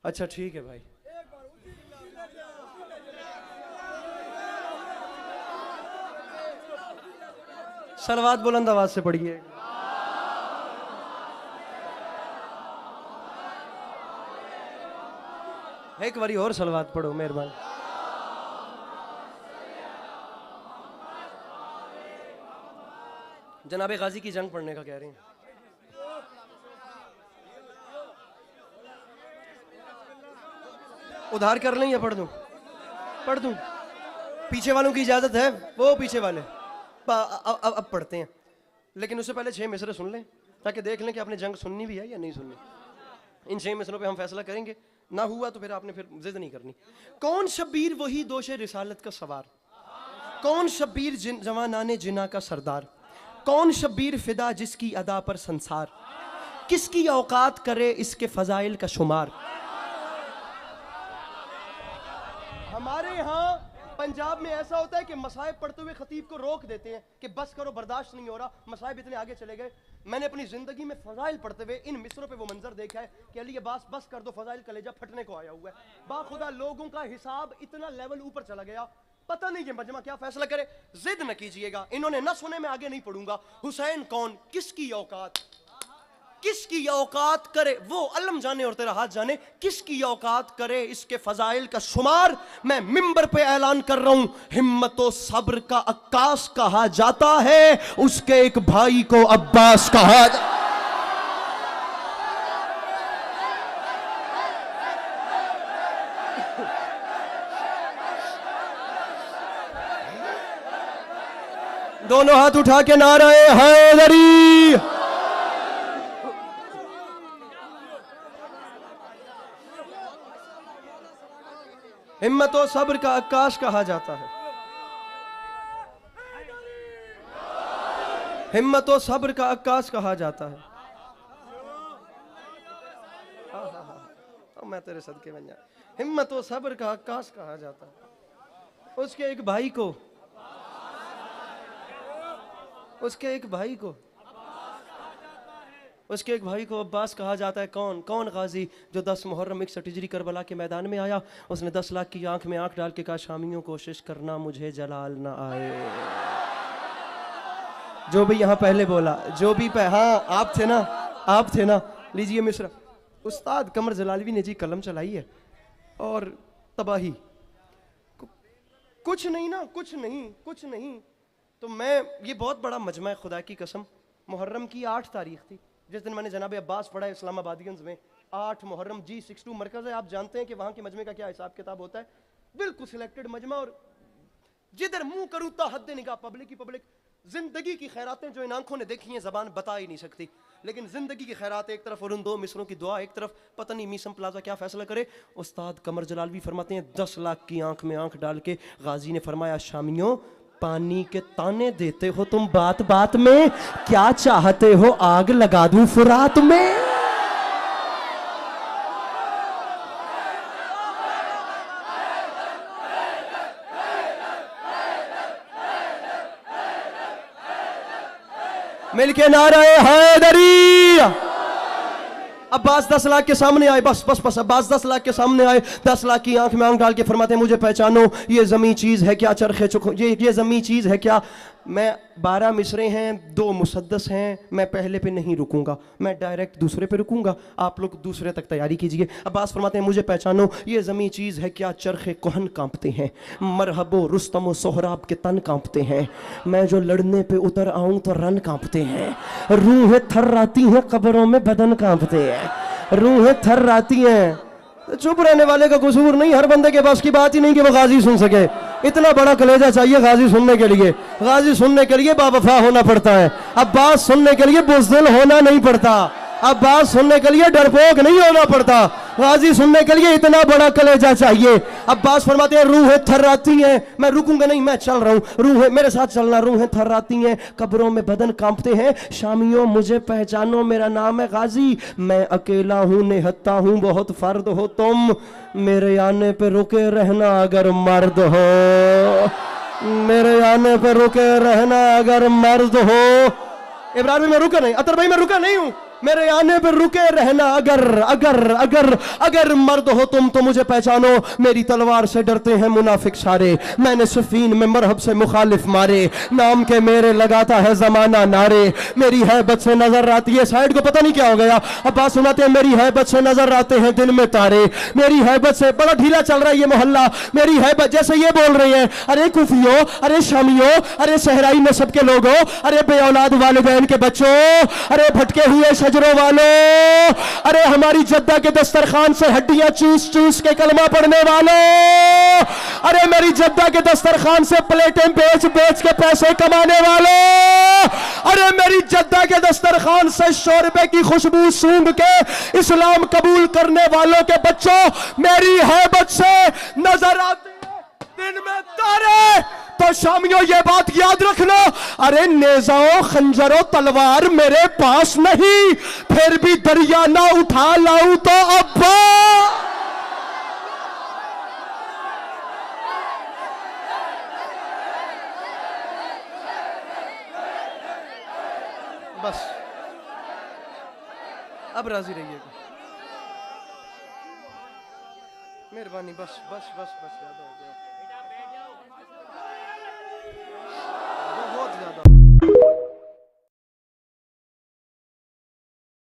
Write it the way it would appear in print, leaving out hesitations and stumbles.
अच्छा ठीक है भाई। सलवात बुलंद आवाज से पढ़िए। एक बारी और सलवात पढ़ो मेहरबान। जनाबे गाजी की जंग पढ़ने का कह रहे हैं। उधार कर लें या पढ़ दूं? पढ़ दूं? पीछे वालों की इजाजत है? वो पीछे वाले अब पढ़ते हैं, लेकिन उससे पहले 6 मिसरे सुन लें ताकि देख लें कि आपने जंग सुननी भी है या नहीं सुननी। इन 6 मिसरों पे हम फैसला करेंगे, ना हुआ तो फिर आपने फिर जिद नहीं करनी। कौन शब्बीर वही दोषे रिसालत का सवार, कौन शब्बीर जवानाने जिना का सरदार, कौन शब्बीर फिदा जिसकी अदा पर संसार, किसकी औकात करे इसके फजाइल का शुमार। हमारे यहाँ पंजाब में ऐसा होता है कि मसाइब पढ़ते हुए खतीब को रोक देते हैं कि बस करो, बर्दाश्त नहीं हो रहा, मसाइब इतने आगे चले गए। मैंने अपनी जिंदगी में फजाइल पढ़ते हुए इन मिसरों पे वो मंजर देखा है कि अली अब्बास बस कर दो, फजाइल कलेजा फटने को आया हुआ है। बाखुदा लोगों का हिसाब इतना लेवल ऊपर चला गया, पता नहीं ये मजमा क्या फैसला करे। जिद न कीजिएगा, इन्होंने न सुने, मैं आगे नहीं पढ़ूंगा। हुसैन कौन, किसकी औकात, किसकी औकात करे, वो अल्लम जाने और तेरा हाथ जाने, किसकी औकात करे इसके फजाइल का शुमार। मैं मिंबर पे ऐलान कर रहा हूं, हिम्मतो सब्र का अक्कास कहा जाता है, उसके एक भाई को अब्बास कहा दोनों हाथ उठा के नाराए हैदरी। हिम्मत और सब्र का अक्काश कहा जाता है, हिम्मत और सब्र का अक्काश कहा जाता है। मैं तेरे सदके बन जा। हिम्मत और सब्र का अक्काश कहा जाता है, उसके एक भाई को, उसके एक भाई को, उसके एक भाई को अब्बास कहा जाता है। कौन, कौन गाजी जो 10 मुहर्रम 61 हिजरी करबला के मैदान में आया, उसने 10 लाख की आंख में आंख डाल के कहा, शामियों कोशिश करना मुझे जलाल ना आए। जो भी यहाँ पहले बोला, जो भी हाँ आप थे ना, आप थे ना। लीजिए मिस्र, उस्ताद कमर जलालवी ने जी कलम चलाई है और तबाही, कुछ नहीं ना, कुछ नहीं, कुछ नहीं। तो मैं, ये बहुत बड़ा मजमा है, खुदा की कसम। मुहर्रम की 8 तारीख थी जिस दिन मैंने जनाब अब्बास पढ़ा इस्लामाबादियंस में। 8 मुहर्रम G62 मरकज़ है, आप जानते हैं कि वहाँ के मजमे का क्या हिसाब किताब होता है। बिल्कुल सिलेक्टेड मजमा, और जिधर मुंह करूँ ता हद निगाह पब्लिक ही पब्लिक। जिंदगी की खैरातें जो इन आंखों ने देखी हैं ज़बान बता ही नहीं सकती, लेकिन जिंदगी की खैरात एक तरफ और उन 2 मिसरों की दुआ एक तरफ। पता नहीं मीसम प्लाजा क्या फैसला करे। उस्ताद कमर जलालवी फरमाते हैं, 10 लाख की आंख में आंख डाल के गाजी ने फरमाया, शामियों पानी के ताने देते हो तुम बात बात में, क्या चाहते हो आग लगा दूं फुरात में। मिलके नाराए हैदरी। अब्बास 10 लाख के सामने आए, बस बस बस अब्बास 10 लाख के सामने आए, 10 लाख की आंख में आंख डाल के फरमाते हैं, मुझे पहचानो, ये जमी चीज है क्या, चरखे चुख, ये जमी चीज है क्या। मैं 12 मिसरे हैं, 2 मुसद्दस हैं, मैं पहले पे नहीं रुकूंगा, मैं डायरेक्ट दूसरे पे रुकूंगा, आप लोग दूसरे तक तैयारी कीजिए। अब्बास फरमाते हैं, मुझे पहचानो, ये जमी चीज है क्या, चरखे कोहन कांपते हैं, मरहबो रुस्तम सोहराब के तन कांपते हैं, मैं जो लड़ने पे उतर आऊं तो रन कांपते हैं, रूहें थर्राती हैं कब्रों में बदन कांपते हैं, रूहें थर्राती हैं। चुप रहने वाले का कसूर नहीं, हर बंदे के पास की बात ही नहीं कि वो गाजी सुन सके। इतना बड़ा कलेजा चाहिए गाजी सुनने के लिए। गाजी सुनने के लिए बावफा होना पड़ता है, अब्बास सुनने के लिए बुज़दिल होना नहीं पड़ता, अब्बास सुनने के लिए डरपोक नहीं होना पड़ता, गाजी सुनने के लिए इतना बड़ा कलेजा चाहिए। अब्बास फरमाते हैं, रूहें थर्राती हैं, मैं रुकूंगा नहीं, मैं चल रहा हूँ, रूहें मेरे साथ चलना, रूहें थर्राती हैं, कब्रों में बदन कांपते हैं, शामियों मुझे पहचानो, मेरा नाम है गाजी, मैं अकेला हूँ, निहत्ता हूँ, बहुत फर्द हो तुम, मेरे आने पे रुके रहना अगर मर्द हो, मेरे आने पे रुके रहना अगर मर्द हो। इब्राहिम मैं रुका नहीं, अतर भाई मैं रुका नहीं हूँ, मेरे आने पर रुके रहना, अगर अगर अगर अगर मर्द हो तुम तो मुझे पहचानो, मेरी तलवार से डरते हैं मुनाफिक सारे, मैंने सफीन में मरहब से मुखालिफ मारे, नाम के मेरे लगाता है जमाना नारे, मेरी हैबत से नजर आती है, साइड को पता नहीं क्या हो गया, अब बात सुनाते हैं, मेरी हैबत से नजर आते हैं दिन में तारे, मेरी हैबत से, बड़ा ढीला चल रहा है ये मोहल्ला, मेरी हैबत, जैसे ये बोल रहे हैं, अरे कुफियो, अरे शामियो, अरे सहराई नस्ब के लोगों, अरे बेऔलाद वालिदैन के बच्चों, अरे भटके हुए शजरों वालों, अरे हमारी जद्दा के दस्तरखान से हड्डियां चूस चूस के कलमा पढ़ने वालों, अरे मेरी जद्दा के दस्तरखान से प्लेटें बेच बेच के पैसे कमाने वालों, अरे मेरी जद्दा के दस्तरखान से शोरबे की खुशबू सूंघ के इस्लाम कबूल करने वालों के बच्चों, मेरी हैबत से नजर आते हैं दिन में तारे। तो शामियों ये बात याद रखना, अरे नेजाओ खंजरों तलवार मेरे पास नहीं, फिर भी दरिया ना उठा लाऊं तो अब्बा। बस अब राजी रहिएगा, मेहरबानी, बस बस बस बस, ज्यादा हो गया।